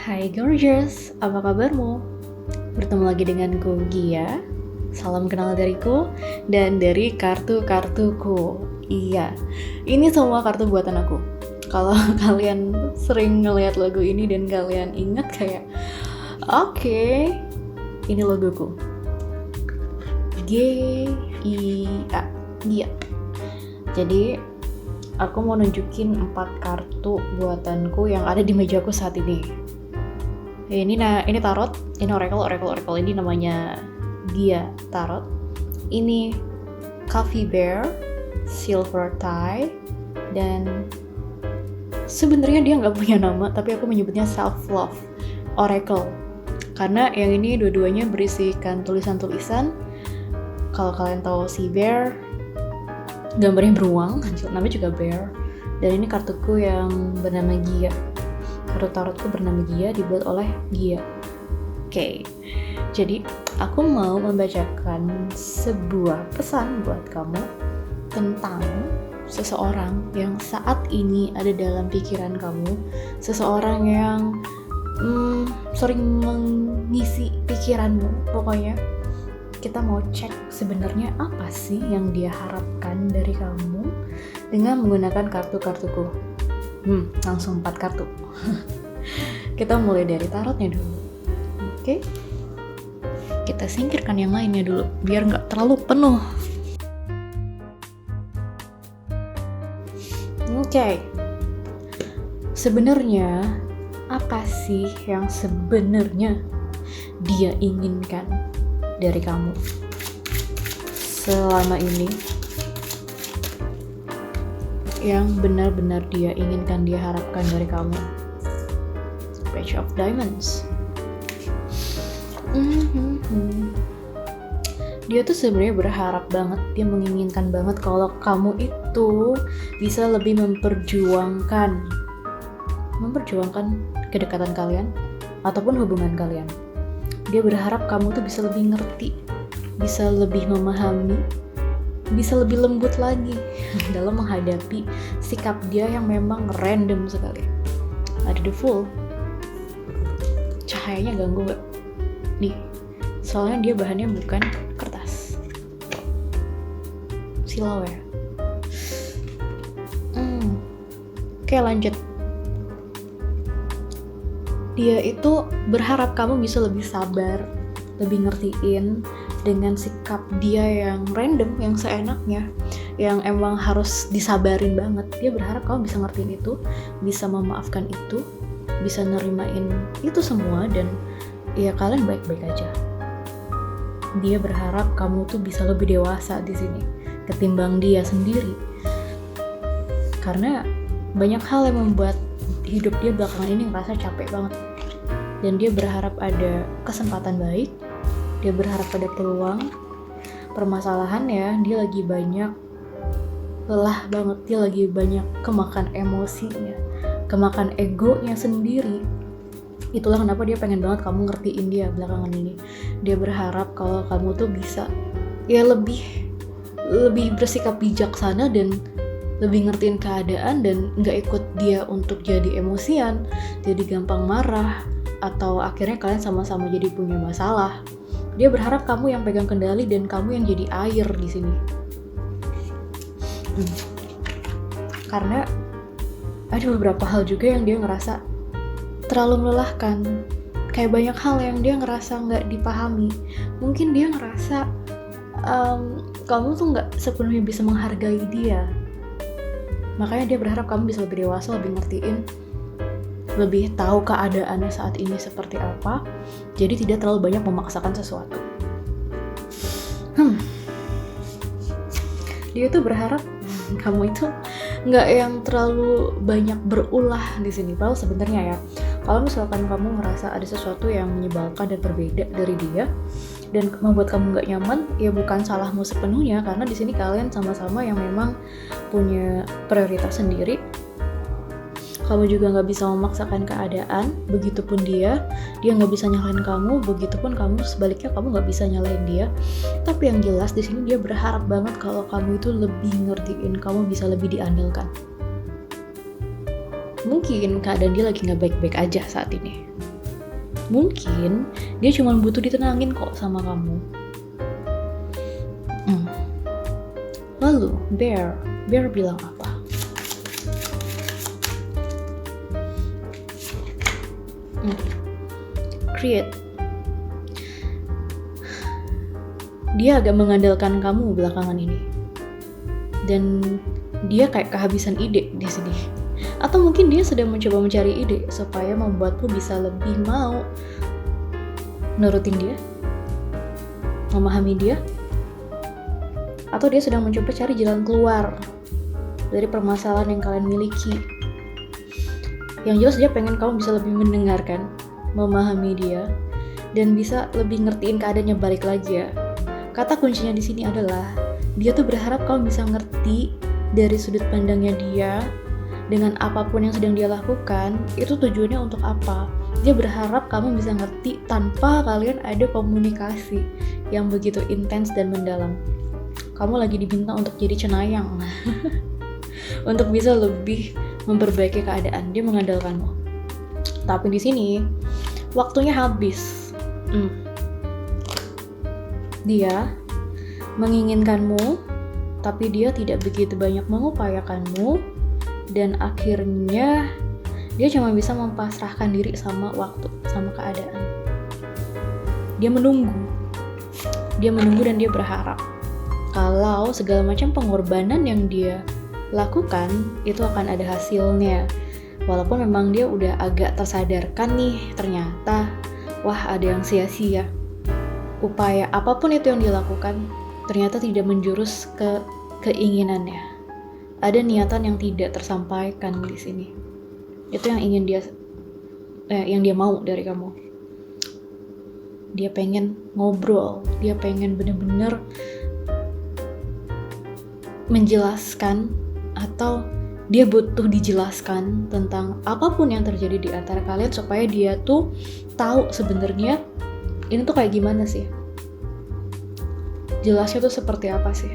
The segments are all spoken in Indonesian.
Hai gorgeous, apa kabarmu? Bertemu lagi denganku Gia. Salam kenal dariku dan dari kartu-kartuku. Iya, ini semua kartu buatan aku. Kalau kalian sering ngeliat logo ini dan kalian ingat kayak, oke, ini logoku. G-I-A, Gia. Jadi aku mau nunjukin 4 kartu buatanku yang ada di mejaku saat ini. Ini tarot, ini oracle ini namanya Gia Tarot. Ini Coffee Bear, Silver Tie, dan sebenarnya dia nggak punya nama, tapi aku menyebutnya Self Love Oracle. Karena yang ini dua-duanya berisikan tulisan-tulisan. Kalau kalian tahu si bear, gambarnya beruang, namanya juga bear. Dan ini kartuku yang bernama Gia. Kartu tarotku bernama Gia, dibuat oleh Gia. Oke, jadi aku mau membacakan sebuah pesan buat kamu tentang seseorang yang saat ini ada dalam pikiran kamu, seseorang yang sering mengisi pikiranmu. Pokoknya kita mau cek sebenarnya apa sih yang dia harapkan dari kamu dengan menggunakan kartu-kartuku. Langsung 4 kartu. Kita mulai dari tarotnya dulu. Oke? Kita singkirkan yang lainnya dulu, biar nggak terlalu penuh. Oke. Sebenarnya, apa sih yang sebenarnya dia inginkan dari kamu selama ini? Yang benar-benar dia inginkan, dia harapkan dari kamu. Page of Diamonds. Dia tuh sebenarnya berharap banget, dia menginginkan banget kalau kamu itu bisa lebih memperjuangkan kedekatan kalian ataupun hubungan kalian. Dia berharap kamu tuh bisa lebih ngerti, bisa lebih memahami, bisa lebih lembut lagi dalam menghadapi sikap dia yang memang random sekali. Ada the Fool. Cahayanya ganggu gak? Nih, soalnya dia bahannya bukan kertas. Silau ya. Oke, lanjut. Dia itu berharap kamu bisa lebih sabar, lebih ngertiin dengan sikap dia yang random, yang seenaknya, yang emang harus disabarin banget. Dia berharap kamu bisa ngertiin itu, bisa memaafkan itu, bisa nerimain itu semua, dan ya kalian baik-baik aja. Dia berharap kamu tuh bisa lebih dewasa di sini ketimbang dia sendiri. Karena banyak hal yang membuat hidup dia belakangan ini ngerasa capek banget. Dan dia berharap ada kesempatan baik. Dia berharap ada peluang. Permasalahannya, dia lagi banyak lelah banget. Dia lagi banyak kemakan emosinya, kemakan egonya sendiri. Itulah kenapa dia pengen banget kamu ngertiin dia belakangan ini. Dia berharap kalau kamu tuh bisa ya lebih bersikap bijaksana dan lebih ngertiin keadaan dan gak ikut dia untuk jadi emosian, jadi gampang marah, atau akhirnya kalian sama-sama jadi punya masalah. Dia berharap kamu yang pegang kendali dan kamu yang jadi air di sini. Karena ada beberapa hal juga yang dia ngerasa terlalu melelahkan. Kayak banyak hal yang dia ngerasa nggak dipahami. Mungkin dia ngerasa kamu tuh nggak sepenuhnya bisa menghargai dia. Makanya dia berharap kamu bisa lebih dewasa, lebih ngertiin, lebih tahu keadaannya saat ini seperti apa, jadi tidak terlalu banyak memaksakan sesuatu. Dia tuh berharap kamu itu nggak yang terlalu banyak berulah di sini. Padahal sebenarnya ya, kalau misalkan kamu ngerasa ada sesuatu yang menyebalkan dan berbeda dari dia dan membuat kamu nggak nyaman, ya bukan salahmu sepenuhnya, karena di sini kalian sama-sama yang memang punya prioritas sendiri. Kamu juga nggak bisa memaksakan keadaan, begitupun dia nggak bisa nyalain kamu, begitupun kamu sebaliknya kamu nggak bisa nyalain dia. Tapi yang jelas di sini dia berharap banget kalau kamu itu lebih ngertiin, kamu bisa lebih diandalkan. Mungkin keadaan dia lagi nggak baik-baik aja saat ini. Mungkin dia cuma butuh ditenangin kok sama kamu. Lalu Bear bilang apa? Create. Dia agak mengandalkan kamu belakangan ini. Dan dia kayak kehabisan ide di sini. Atau mungkin dia sedang mencoba mencari ide supaya membuatmu bisa lebih mau nurutin dia, memahami dia. Atau dia sedang mencoba cari jalan keluar dari permasalahan yang kalian miliki. Yang jelas dia pengen kamu bisa lebih mendengarkan, memahami dia, dan bisa lebih ngertiin keadaannya balik lagi ya. Kata kuncinya di sini adalah dia tuh berharap kamu bisa ngerti dari sudut pandangnya dia dengan apapun yang sedang dia lakukan, itu tujuannya untuk apa. Dia berharap kamu bisa ngerti tanpa kalian ada komunikasi yang begitu intens dan mendalam. Kamu lagi diminta untuk jadi cenayang untuk bisa lebih memperbaiki keadaan. Dia mengandalkanmu. Tapi di sini waktunya habis. Dia menginginkanmu, tapi dia tidak begitu banyak mengupayakanmu, dan akhirnya dia cuma bisa mempasrahkan diri sama waktu, sama keadaan. Dia menunggu dan dia berharap kalau segala macam pengorbanan yang dia lakukan itu akan ada hasilnya. Walaupun memang dia udah agak tersadarkan nih, ternyata wah ada yang sia-sia. Upaya apapun itu yang dilakukan ternyata tidak menjurus ke keinginannya. Ada niatan yang tidak tersampaikan di sini. Itu yang ingin yang dia mau dari kamu. Dia pengen ngobrol, dia pengen bener-bener menjelaskan, atau dia butuh dijelaskan tentang apapun yang terjadi di antara kalian supaya dia tuh tahu sebenarnya ini tuh kayak gimana sih, jelasnya tuh seperti apa sih.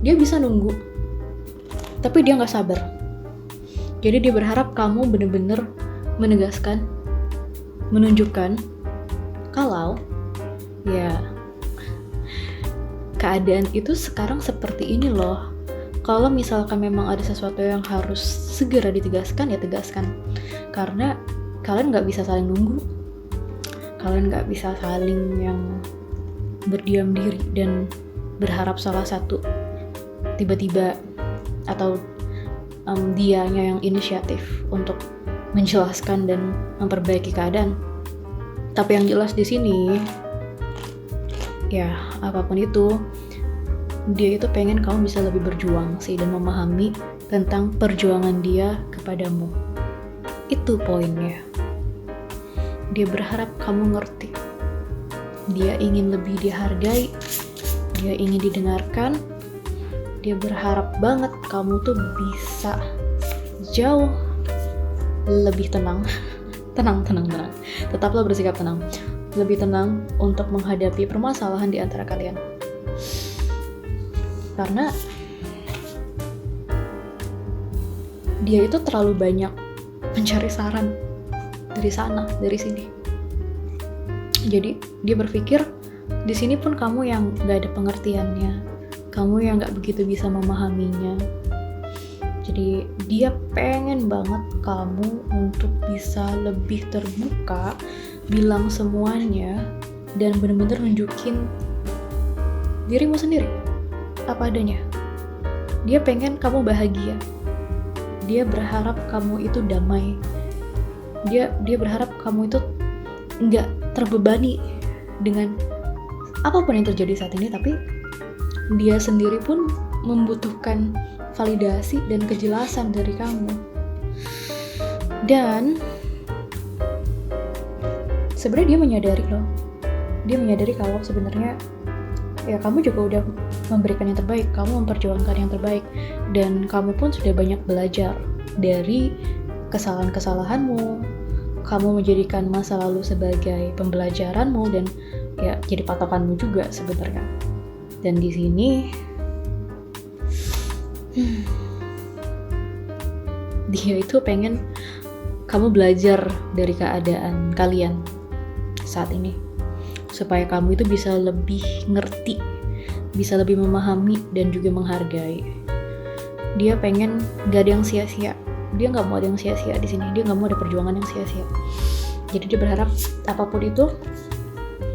Dia bisa nunggu, tapi dia nggak sabar. Jadi dia berharap kamu bener-bener menegaskan, menunjukkan kalau ya keadaan itu sekarang seperti ini loh. Kalau misalkan memang ada sesuatu yang harus segera ditegaskan, ya tegaskan. Karena kalian nggak bisa saling nunggu. Kalian nggak bisa saling yang berdiam diri dan berharap salah satu tiba-tiba atau dianya yang inisiatif untuk menjelaskan dan memperbaiki keadaan. Tapi yang jelas di sini, ya apapun itu, dia itu pengen kamu bisa lebih berjuang sih dan memahami tentang perjuangan dia kepadamu. Itu poinnya. Dia berharap kamu ngerti. Dia ingin lebih dihargai. Dia ingin didengarkan. Dia berharap banget kamu tuh bisa jauh lebih tenang. Tenang. Tetaplah bersikap tenang. Lebih tenang untuk menghadapi permasalahan di antara kalian. Karena dia itu terlalu banyak mencari saran dari sana, dari sini. Jadi dia berpikir di sini pun kamu yang gak ada pengertiannya, kamu yang gak begitu bisa memahaminya. Jadi dia pengen banget kamu untuk bisa lebih terbuka, bilang semuanya, dan benar-benar nunjukin dirimu sendiri apa adanya. Dia pengen kamu bahagia. Dia berharap kamu itu damai. Dia berharap kamu itu nggak terbebani dengan apapun yang terjadi saat ini, tapi dia sendiri pun membutuhkan validasi dan kejelasan dari kamu. Dan sebenarnya dia menyadari loh. Dia menyadari kalau sebenarnya ya kamu juga udah memberikan yang terbaik, kamu memperjuangkan yang terbaik, dan kamu pun sudah banyak belajar dari kesalahan-kesalahanmu. Kamu menjadikan masa lalu sebagai pembelajaranmu dan ya jadi patokanmu juga sebenarnya. Dan di sini dia itu pengen kamu belajar dari keadaan kalian saat ini, supaya kamu itu bisa lebih ngerti, bisa lebih memahami dan juga menghargai. Dia pengen gak ada yang sia-sia, dia nggak mau ada yang sia-sia di sini, dia nggak mau ada perjuangan yang sia-sia. Jadi dia berharap apapun itu,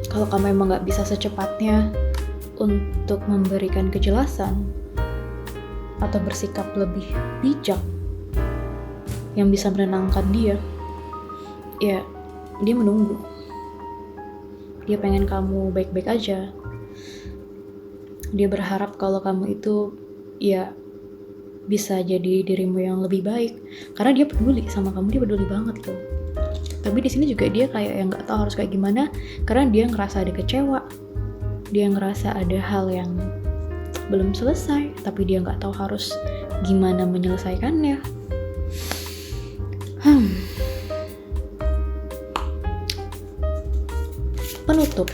kalau kamu emang nggak bisa secepatnya untuk memberikan kejelasan atau bersikap lebih bijak yang bisa menenangkan dia, ya dia menunggu. Dia pengen kamu baik-baik aja. Dia berharap kalau kamu itu ya bisa jadi dirimu yang lebih baik, karena dia peduli sama kamu, dia peduli banget loh. Tapi di sini juga dia kayak yang nggak tahu harus kayak gimana, karena dia ngerasa ada kecewa, dia ngerasa ada hal yang belum selesai, tapi dia nggak tahu harus gimana menyelesaikannya. Penutup,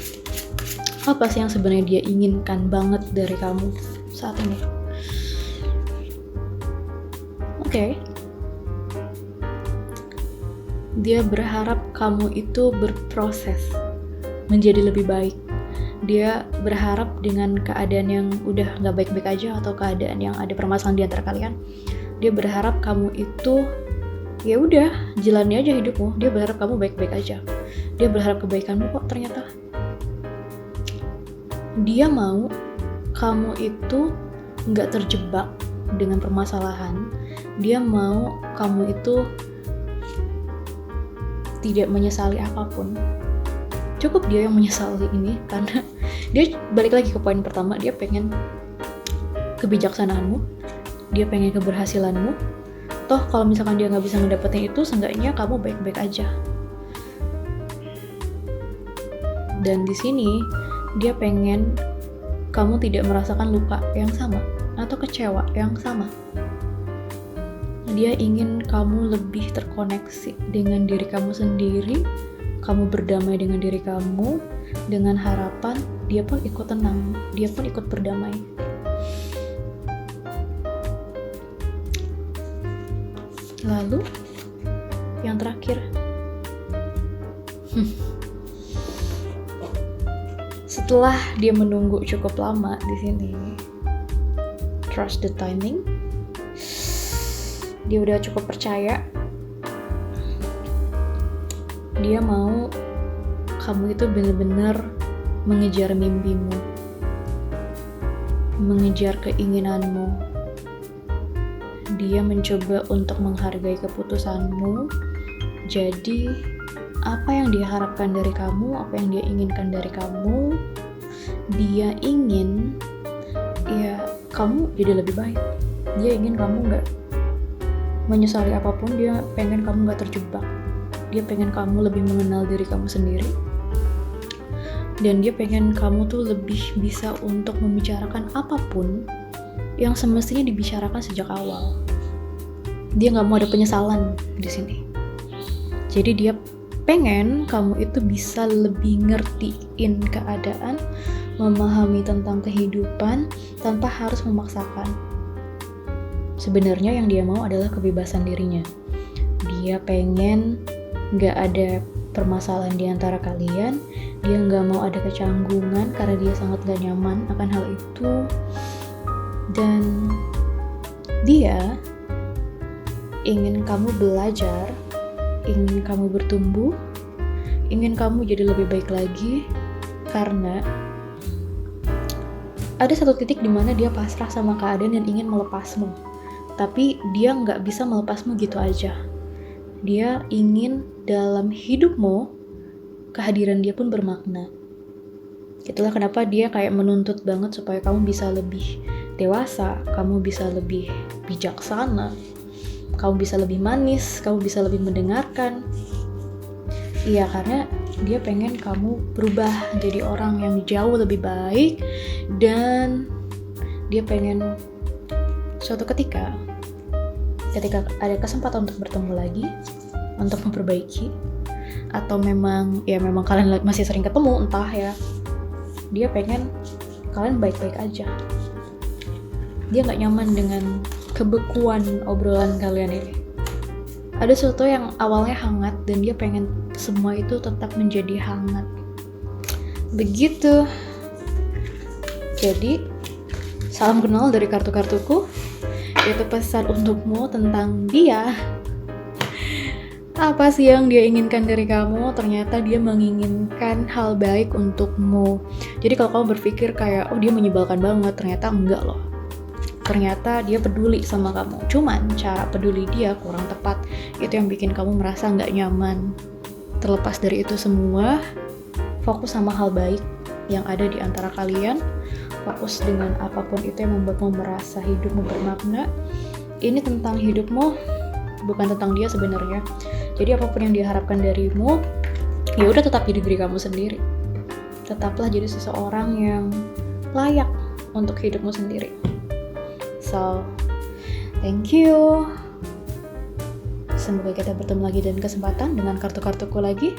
apa sih yang sebenarnya dia inginkan banget dari kamu saat ini? Oke. Dia berharap kamu itu berproses menjadi lebih baik. Dia berharap dengan keadaan yang udah gak baik-baik aja, atau keadaan yang ada permasalahan di antara kalian, dia berharap kamu itu ya udah jalani aja hidupmu. Dia berharap kamu baik-baik aja. Dia berharap kebaikanmu kok ternyata. Dia mau kamu itu gak terjebak dengan permasalahan. Dia mau kamu itu tidak menyesali apapun. Cukup dia yang menyesali ini, karena dia balik lagi ke poin pertama, dia pengen kebijaksanaanmu, dia pengen keberhasilanmu. Toh kalau misalkan dia nggak bisa mendapatkan itu, seenggaknya kamu baik-baik aja. Dan di sini dia pengen kamu tidak merasakan luka yang sama atau kecewa yang sama. Dia ingin kamu lebih terkoneksi dengan diri kamu sendiri, kamu berdamai dengan diri kamu, dengan harapan dia pun ikut tenang, dia pun ikut berdamai. Lalu, yang terakhir, setelah dia menunggu cukup lama di sini, trust the timing. Dia udah cukup percaya. Dia mau kamu itu benar-benar mengejar mimpimu, mengejar keinginanmu. Dia mencoba untuk menghargai keputusanmu. Jadi apa yang dia harapkan dari kamu, apa yang dia inginkan dari kamu, dia ingin ya kamu jadi lebih baik. Dia ingin kamu gak menyesali apapun. Dia pengen kamu gak terjebak. Dia pengen kamu lebih mengenal diri kamu sendiri. Dan dia pengen kamu tuh lebih bisa untuk membicarakan apapun yang semestinya dibicarakan sejak awal. Dia gak mau ada penyesalan di sini. Jadi dia pengen kamu itu bisa lebih ngertiin keadaan, memahami tentang kehidupan tanpa harus memaksakan. Sebenarnya yang dia mau adalah kebebasan dirinya. Dia pengen gak ada permasalahan di antara kalian. Dia gak mau ada kecanggungan karena dia sangat gak nyaman akan hal itu. Dan dia ingin kamu belajar, ingin kamu bertumbuh, ingin kamu jadi lebih baik lagi, karena ada satu titik di mana dia pasrah sama keadaan dan ingin melepasmu. Tapi dia nggak bisa melepasmu gitu aja. Dia ingin dalam hidupmu, kehadiran dia pun bermakna. Itulah kenapa dia kayak menuntut banget supaya kamu bisa lebih dewasa, kamu bisa lebih bijaksana, kamu bisa lebih manis, kamu bisa lebih mendengarkan. Iya, karena dia pengen kamu berubah jadi orang yang jauh lebih baik. Dan dia pengen suatu ketika ada kesempatan untuk bertemu lagi, untuk memperbaiki, atau memang kalian masih sering ketemu, entah ya, dia pengen kalian baik-baik aja. Dia gak nyaman dengan kebekuan obrolan kalian ini. Ada sesuatu yang awalnya hangat dan dia pengen semua itu tetap menjadi hangat. Begitu. Jadi, salam kenal dari kartu-kartuku. Itu pesan untukmu tentang dia. Apa sih yang dia inginkan dari kamu? Ternyata dia menginginkan hal baik untukmu. Jadi kalau kamu berpikir kayak, oh dia menyebalkan banget, ternyata enggak loh. Ternyata dia peduli sama kamu. Cuman cara peduli dia kurang tepat. Itu yang bikin kamu merasa nggak nyaman. Terlepas dari itu semua, fokus sama hal baik yang ada di antara kalian. Fokus dengan apapun itu yang membuatmu merasa hidupmu bermakna. Ini tentang hidupmu, bukan tentang dia sebenarnya. Jadi apapun yang diharapkan darimu, ya udah tetap jadi diri kamu sendiri. Tetaplah jadi seseorang yang layak untuk hidupmu sendiri. So, thank you. Semoga kita bertemu lagi dan kesempatan dengan kartu-kartuku lagi.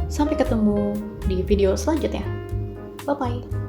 Sampai ketemu di video selanjutnya. Bye-bye.